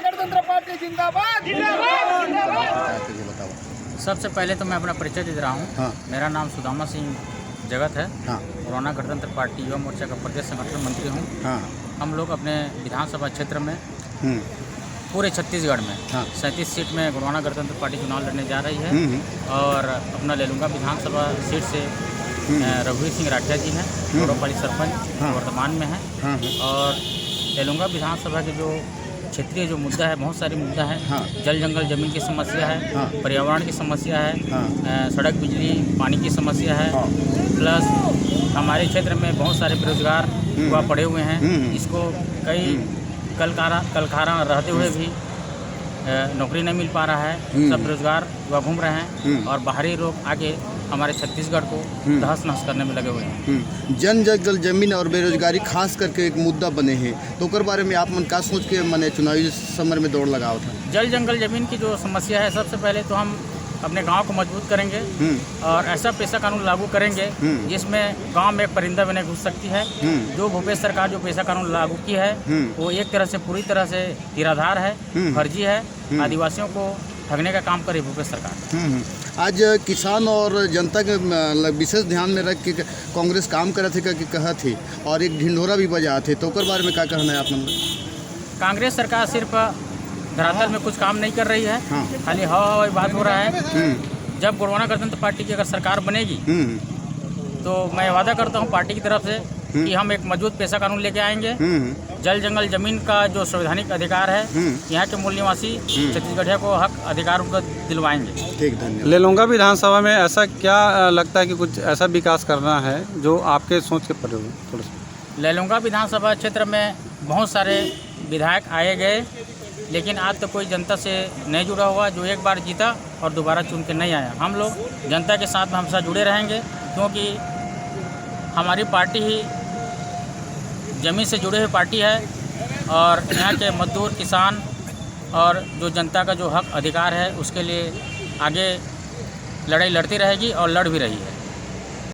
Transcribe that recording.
गणतंत्र पार्टी जिंदाबाद। सबसे पहले तो मैं अपना परिचय दे रहा हूँ। हाँ। मेरा नाम सुदामा सिंह जगत है। हाँ। मुरौना गणतंत्र पार्टी युवा मोर्चा का प्रदेश संगठन मंत्री हूँ। हाँ। हम लोग अपने विधानसभा क्षेत्र में हम्म, पूरे छत्तीसगढ़ में हाँ। 37 सीट में मुरौना गणतंत्र पार्टी चुनाव लड़ने जा रही है। और अपना लेलूंगा विधानसभा सीट से रघुवीर सिंह राठिया जी हैं, गौरवपाली सरपंच हाँ। वर्तमान में हैं। हाँ। और लेलूंगा विधानसभा के जो क्षेत्रीय जो मुद्दा है, बहुत सारे मुद्दा है। हाँ। जल जंगल जमीन की समस्या है। हाँ। पर्यावरण की समस्या है। हाँ। सड़क बिजली पानी की समस्या है। हाँ। प्लस हमारे क्षेत्र में बहुत सारे बेरोजगार युवा पड़े हुए हैं। इसको कई कलकारा रहते हुए भी नौकरी नहीं मिल पा रहा है। सब बेरोजगार युवा घूम रहे हैं और बाहरी लोग आके हमारे छत्तीसगढ़ को तहस नहस करने में लगे हुए हैं। जन जंगल जमीन और बेरोजगारी खास करके एक मुद्दा बने हैं, तो ओकर बारे में आप मन का सोच के मैंने चुनावी समर में दौड़ लगाओ था? जल जंगल जमीन की जो समस्या है, सबसे पहले तो हम अपने गांव को मजबूत करेंगे और ऐसा पेशा कानून लागू करेंगे जिसमें गांव में एक परिंदा भी नहीं घुस सकती है। जो भूपेश सरकार जो पेशा कानून लागू की है वो एक तरह से पूरी तरह से निराधार है, फर्जी है। आदिवासियों को ठगने का काम करे भूपेश सरकार। आज किसान और जनता के विशेष ध्यान में रख के कांग्रेस काम करत है कि कहा थी और एक ढिंढोरा भी बजा थे, तो ओकर बारे में क्या कहना है आप मन? कांग्रेस सरकार सिर्फ धरातल में कुछ काम नहीं कर रही है। हाँ। खाली हवा बात हो रहा है। जब मुरौना गणतंत्र पार्टी की अगर सरकार बनेगी तो मैं वादा करता हूँ पार्टी की तरफ से कि हम एक मजबूत पेशा कानून लेके आएंगे। जल जंगल जमीन का जो संवैधानिक अधिकार है, यहाँ के मूल निवासी छत्तीसगढ़िया को हक अधिकार उनको दिलवाएंगे। ठीक, धन्यवाद। लेलूंगा विधानसभा में ऐसा क्या लगता है कि कुछ ऐसा विकास करना है जो आपके सोच के परे हो? थोड़ा सा लेलूंगा विधानसभा क्षेत्र में बहुत सारे विधायक आए गए, लेकिन आज तक कोई जनता से नहीं जुड़ा हुआ। जो एक बार जीता और दोबारा चुन के नहीं आया। हम लोग जनता के साथ में हमेशा जुड़े रहेंगे, क्योंकि हमारी पार्टी ही जमीन से जुड़े हुई पार्टी है और यहाँ के मजदूर किसान और जो जनता का जो हक अधिकार है उसके लिए आगे लड़ाई लड़ती रहेगी और लड़ भी रही है।